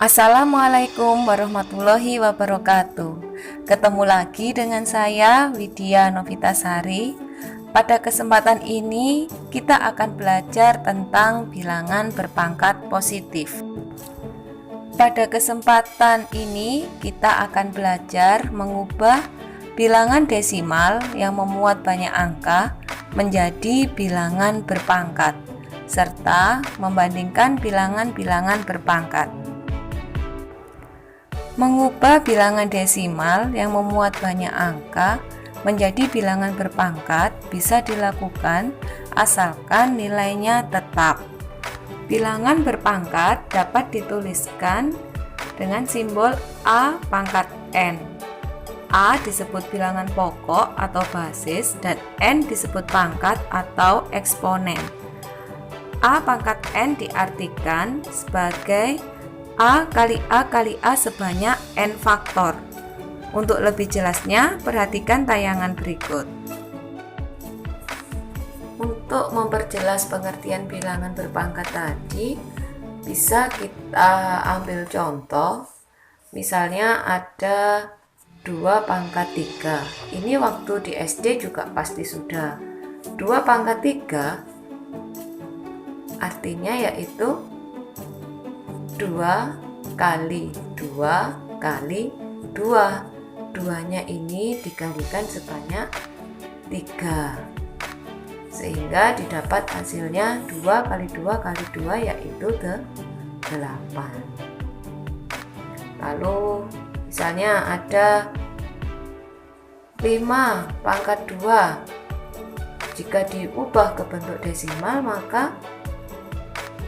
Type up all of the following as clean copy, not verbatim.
Assalamualaikum warahmatullahi wabarakatuh. Ketemu lagi dengan saya Widya Novitasari. Pada kesempatan ini kita akan belajar tentang bilangan berpangkat positif. Pada kesempatan ini kita akan belajar mengubah bilangan desimal yang memuat banyak angka menjadi bilangan berpangkat, serta membandingkan bilangan-bilangan berpangkat. Mengubah bilangan desimal yang memuat banyak angka menjadi bilangan berpangkat bisa dilakukan asalkan nilainya tetap. Bilangan berpangkat dapat dituliskan dengan simbol A pangkat N. A disebut bilangan pokok atau basis dan N disebut pangkat atau eksponen. A pangkat N diartikan sebagai A kali A sebanyak N faktor. Untuk lebih jelasnya, perhatikan tayangan berikut. Untuk memperjelas pengertian bilangan berpangkat tadi, bisa kita ambil contoh. Misalnya ada 2 pangkat 3. Ini waktu di SD juga pasti sudah. 2 pangkat 3 artinya yaitu 2 kali 2 kali 2. 2-nya ini dikalikan sebanyak 3. Sehingga didapat hasilnya 2 kali 2 kali 2 yaitu 8. Lalu misalnya ada 5 pangkat 2. Jika diubah ke bentuk desimal maka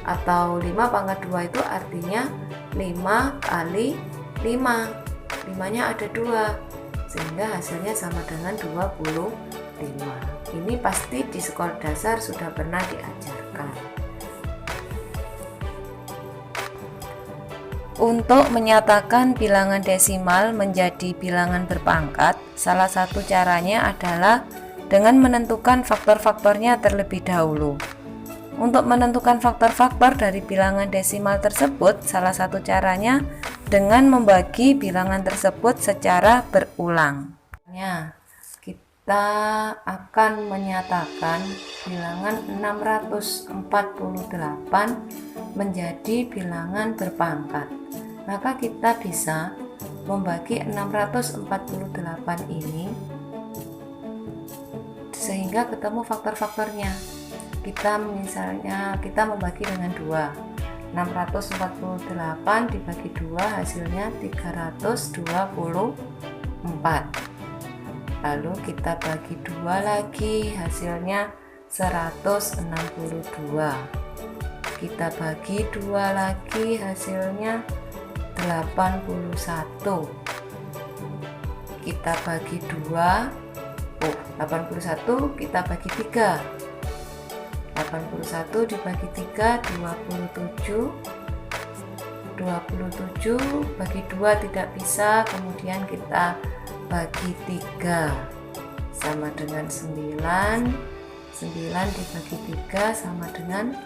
atau 5 pangkat 2 itu artinya 5 kali 5. 5-nya ada 2 sehingga hasilnya sama dengan 25. Ini pasti di sekolah dasar sudah pernah diajarkan. Untuk menyatakan bilangan desimal menjadi bilangan berpangkat, salah satu caranya adalah dengan menentukan faktor-faktornya terlebih dahulu. Untuk menentukan faktor-faktor dari bilangan desimal tersebut, salah satu caranya dengan membagi bilangan tersebut secara berulang. Kita akan menyatakan bilangan 648 menjadi bilangan berpangkat. Maka kita bisa membagi 648 ini sehingga ketemu faktor-faktornya. Kita membagi dengan 2. 648 dibagi 2 hasilnya 324. Lalu kita bagi 2 lagi hasilnya 162. Kita bagi 2 lagi hasilnya 81. Kita bagi 81 kita bagi 3. 81 dibagi 3 27. 27 bagi 2 tidak bisa, kemudian kita bagi 3 sama dengan 9. 9 dibagi 3 sama dengan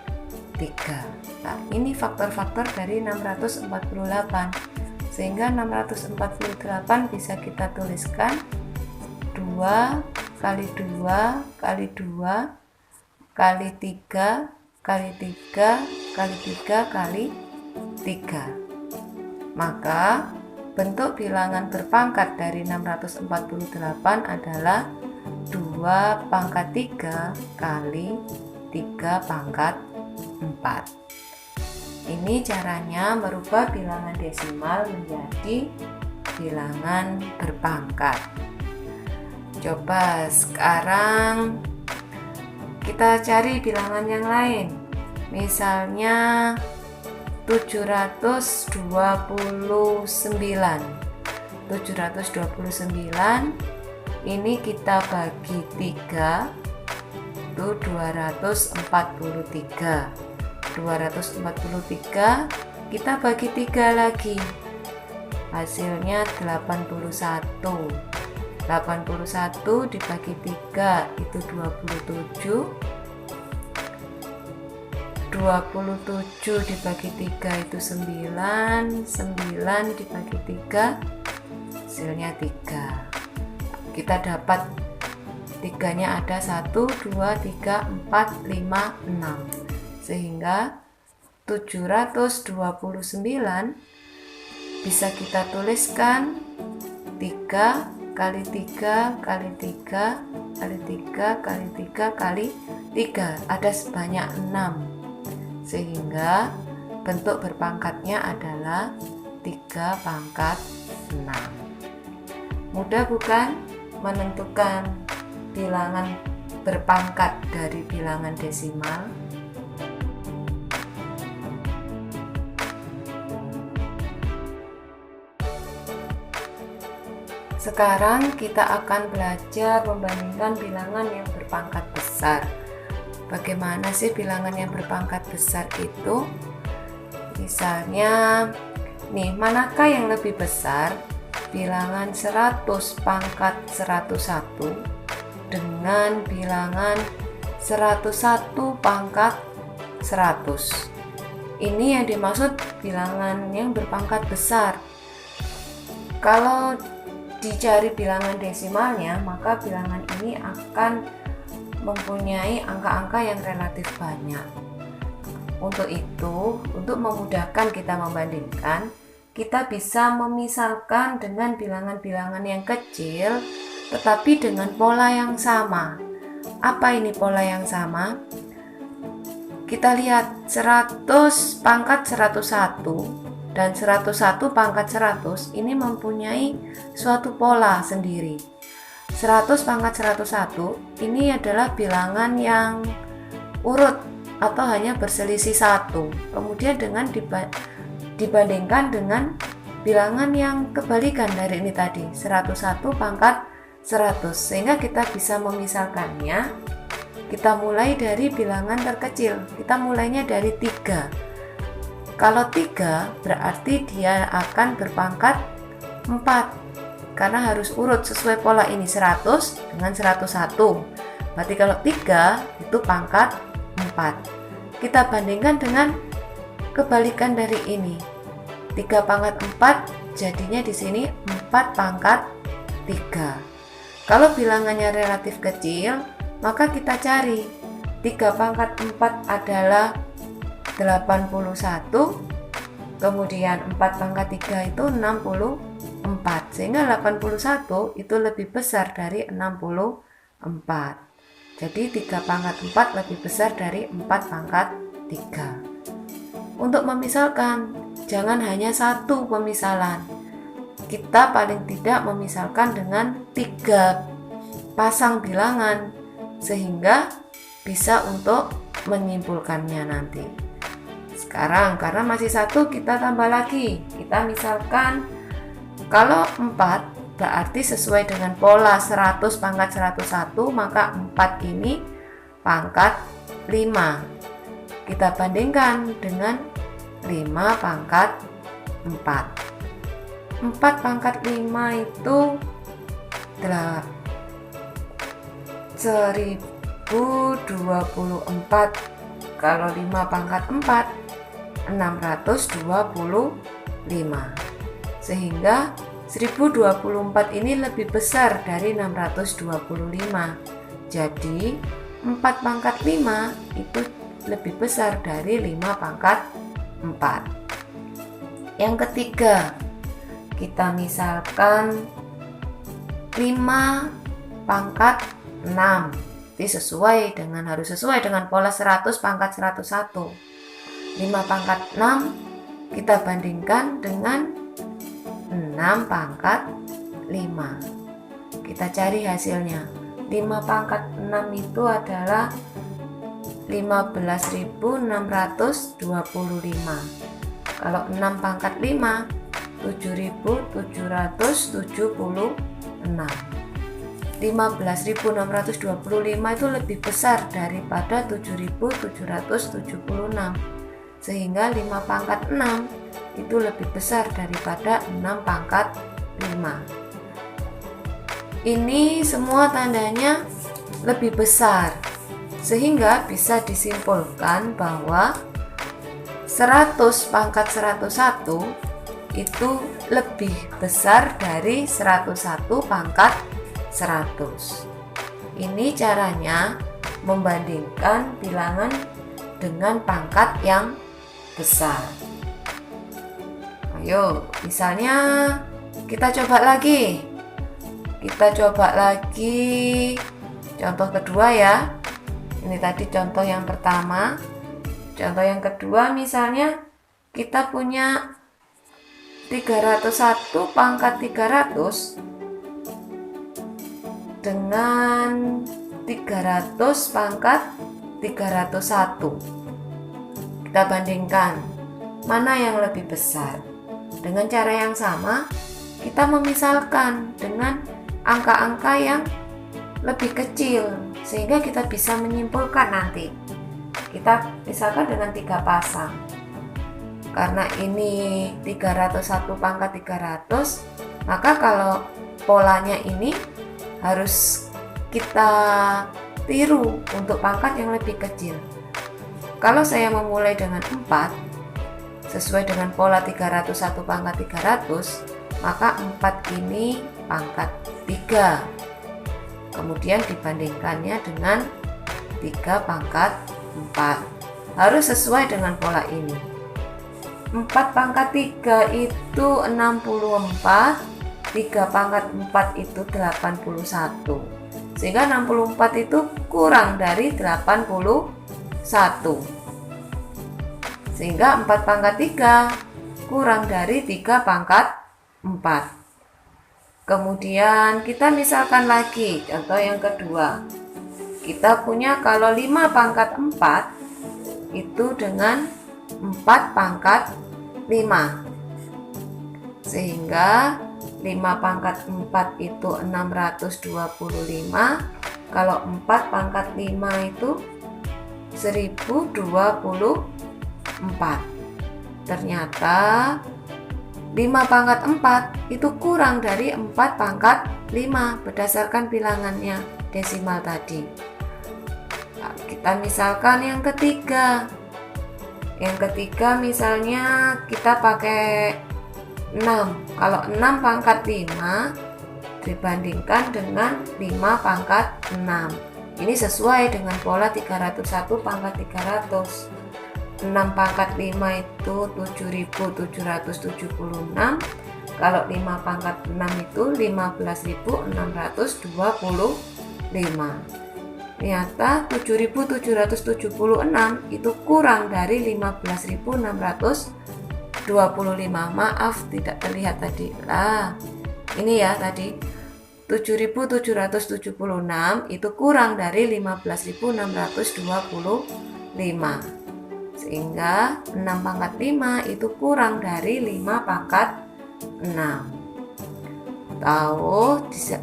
3. Nah, ini faktor-faktor dari 648. Sehingga 648 bisa kita tuliskan 2 kali 2 kali 2 kali 3 kali 3 kali 3 kali 3. Maka bentuk bilangan berpangkat dari 648 adalah 2 pangkat 3 kali 3 pangkat 4. Ini caranya merubah bilangan desimal menjadi bilangan berpangkat. Coba sekarang kita cari bilangan yang lain. Misalnya 729. 729 ini kita bagi 3 itu 243. 243 kita bagi 3 lagi hasilnya 81. 81 dibagi 3 itu 27. 27 dibagi 3 itu 9, 9 dibagi 3 hasilnya 3. Kita dapat 3-nya ada 1, 2, 3, 4, 5, 6, sehingga 729 bisa kita tuliskan 3 kali 3 kali 3 kali 3 kali 3 kali 3, ada sebanyak 6, sehingga bentuk berpangkatnya adalah 3 pangkat 6. Mudah bukan menentukan bilangan berpangkat dari bilangan desimal? Sekarang kita akan belajar membandingkan bilangan yang berpangkat besar. Bagaimana sih bilangan yang berpangkat besar itu? Misalnya, nih, manakah yang lebih besar? Bilangan 100 pangkat 101 dengan bilangan 101 pangkat 100. Ini yang dimaksud bilangan yang berpangkat besar. Kalau dicari bilangan desimalnya, maka bilangan ini akan mempunyai angka-angka yang relatif banyak. Untuk itu, untuk memudahkan kita membandingkan, kita bisa memisalkan dengan bilangan-bilangan yang kecil tetapi dengan pola yang sama. Apa ini pola yang sama? Kita lihat 100 pangkat 101 dan 101 pangkat 100 ini mempunyai suatu pola sendiri. 100 pangkat 101 ini adalah bilangan yang urut atau hanya berselisih 1. Kemudian dengan dibandingkan dengan bilangan yang kebalikan dari ini tadi, 101 pangkat 100, sehingga kita bisa memisalkannya. Kita mulai dari bilangan terkecil, kita mulainya dari 3. Kalau 3 berarti dia akan berpangkat 4, karena harus urut sesuai pola ini, 100 dengan 101. Berarti kalau 3 itu pangkat 4. Kita bandingkan dengan kebalikan dari ini. 3 pangkat 4 jadinya di sini 4 pangkat 3. Kalau bilangannya relatif kecil, maka kita cari 3 pangkat 4 adalah 81, kemudian 4 pangkat 3 itu 64, sehingga 81 itu lebih besar dari 64. Jadi 3 pangkat 4 lebih besar dari 4 pangkat 3. Untuk memisalkan, jangan hanya satu pemisalan. Kita paling tidak memisalkan dengan 3 pasang bilangan, sehingga bisa untuk menyimpulkannya nanti. Sekarang karena masih 1, kita tambah lagi. Kita misalkan kalau 4 berarti sesuai dengan pola 100 pangkat 101, maka 4 ini pangkat 5. Kita bandingkan dengan 5 pangkat 4. 4 pangkat 5 itu 1024. Kalau 5 pangkat 4 625, sehingga 1024 ini lebih besar dari 625. Jadi 4 pangkat 5 itu lebih besar dari 5 pangkat 4. Yang ketiga, kita misalkan 5 pangkat 6. Jadi harus sesuai dengan pola 100 pangkat 101. 5 pangkat 6 kita bandingkan dengan 6 pangkat 5. Kita cari hasilnya. 5 pangkat 6 itu adalah 15.625. Kalau 6 pangkat 5 7.776. 15.625 itu lebih besar daripada 7.776, sehingga 5 pangkat 6 itu lebih besar daripada 6 pangkat 5. Ini semua tandanya lebih besar. Sehingga bisa disimpulkan bahwa 100 pangkat 101 itu lebih besar dari 101 pangkat 100. Ini caranya membandingkan bilangan dengan pangkat yang besar. Ayo, misalnya kita coba lagi. Contoh kedua ya. Ini tadi contoh yang pertama. Contoh yang kedua, misalnya kita punya 301 pangkat 300 dengan 300 pangkat 301. Kita bandingkan mana yang lebih besar. Dengan cara yang sama, kita memisalkan dengan angka-angka yang lebih kecil, sehingga kita bisa menyimpulkan nanti. Kita misalkan dengan 3 pasang. Karena ini 301 pangkat 300, maka kalau polanya ini harus kita tiru untuk pangkat yang lebih kecil. Kalau saya memulai dengan 4, sesuai dengan pola 301 pangkat 300, maka 4 ini pangkat 3. Kemudian dibandingkannya dengan 3 pangkat 4. Harus sesuai dengan pola ini. 4 pangkat 3 itu 64, 3 pangkat 4 itu 81. Sehingga 64 itu kurang dari 81. Sehingga 4 pangkat 3 kurang dari 3 pangkat 4. Kemudian kita misalkan lagi contoh yang kedua. Kita punya kalau 5 pangkat 4 itu dengan 4 pangkat 5. Sehingga 5 pangkat 4 itu 625. Kalau 4 pangkat 5 itu 1024. Ternyata 5 pangkat 4 itu kurang dari 4 pangkat 5 berdasarkan bilangannya desimal tadi. Nah, kita misalkan yang ketiga. Yang ketiga misalnya kita pakai 6. Kalau 6 pangkat 5 dibandingkan dengan 5 pangkat 6. Ini sesuai dengan pola 301 pangkat 300. 6 pangkat 5 itu 7.776. Kalau 5 pangkat 6 itu 15.625. Ternyata 7.776 itu kurang dari 15.625. Maaf, tidak terlihat tadi. Lah, ini ya tadi 7.776 itu kurang dari 15.625. Sehingga 6 pangkat 5 itu kurang dari 5 pangkat 6.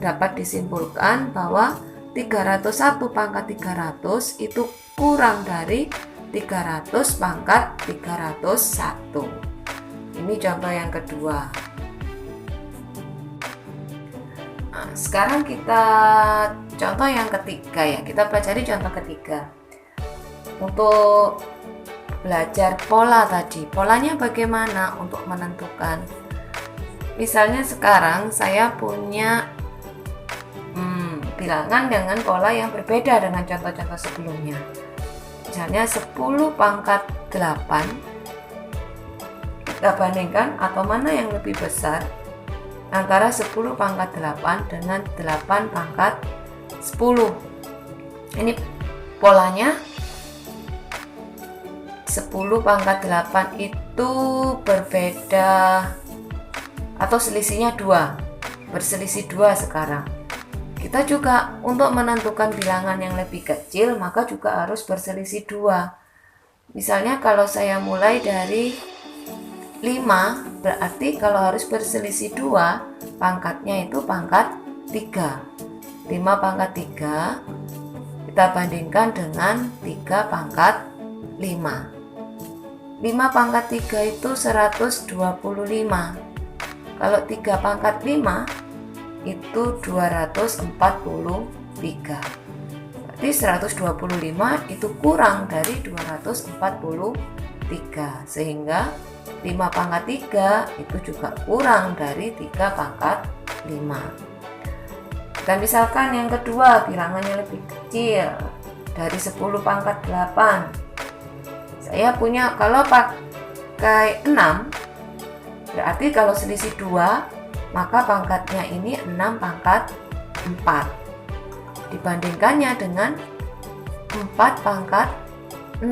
Dapat disimpulkan bahwa 301 pangkat 300 itu kurang dari 300 pangkat 301. Ini contoh yang kedua. Nah, sekarang kita contoh yang ketiga ya. Kita pelajari contoh ketiga. Untuk belajar pola tadi. Polanya bagaimana untuk menentukan? Misalnya sekarang saya punya bilangan dengan pola yang berbeda dengan contoh-contoh sebelumnya. Misalnya 10 pangkat 8. Kita bandingkan atau mana yang lebih besar antara 10 pangkat 8 dengan 8 pangkat 10. Ini polanya 10 pangkat 8 itu berbeda atau selisihnya 2, berselisih 2 sekarang. Kita juga untuk menentukan bilangan yang lebih kecil maka juga harus berselisih 2. Misalnya kalau saya mulai dari 5, berarti kalau harus berselisih 2 pangkatnya itu pangkat 3. 5 pangkat 3 kita bandingkan dengan 3 pangkat 5. 5 pangkat 3 itu 125. Kalau 3 pangkat 5 itu 243. Berarti 125 itu kurang dari 243, sehingga 5 pangkat 3 itu juga kurang dari 3 pangkat 5. Dan misalkan yang kedua, bilangannya lebih kecil dari 10 pangkat 8. Saya punya, kalau pakai 6, berarti kalau selisih 2, maka pangkatnya ini 6 pangkat 4. Dibandingkannya dengan 4 pangkat 6.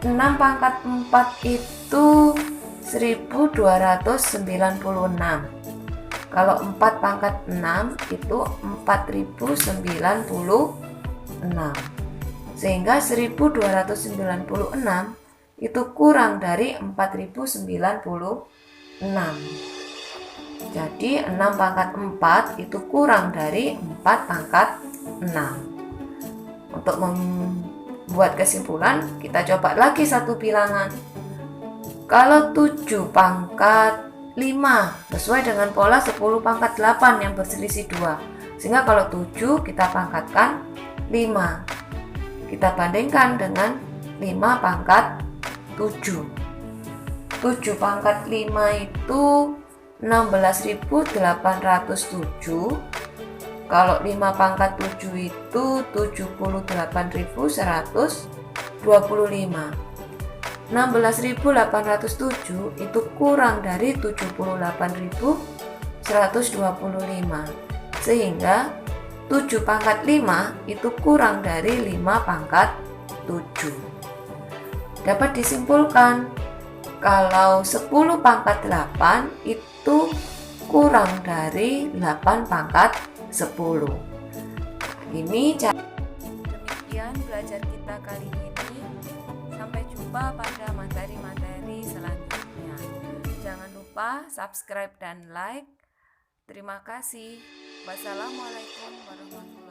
6 pangkat 4 itu 1296. Kalau 4 pangkat 6 itu 4096. Sehingga 1296 itu kurang dari 4096. Jadi 6 pangkat 4 itu kurang dari 4 pangkat 6. Untuk membuat kesimpulan, kita coba lagi satu bilangan. Kalau 7 pangkat 5 sesuai dengan pola 10 pangkat 8 yang berselisih 2. Sehingga kalau 7 kita pangkatkan 5. Kita bandingkan dengan 5 pangkat 7. 7 pangkat 5 itu 16.807. Kalau 5 pangkat 7 itu 78.125. 16.807 itu kurang dari 78.125. Sehingga 7 pangkat 5 itu kurang dari 5 pangkat 7. Dapat disimpulkan kalau 10 pangkat 8 itu kurang dari 8 pangkat 10. Ini demikian belajar kita kali ini. Sampai jumpa pada materi-materi selanjutnya. Jangan lupa subscribe dan like. Terima kasih. Wassalamualaikum warahmatullahi wabarakatuh.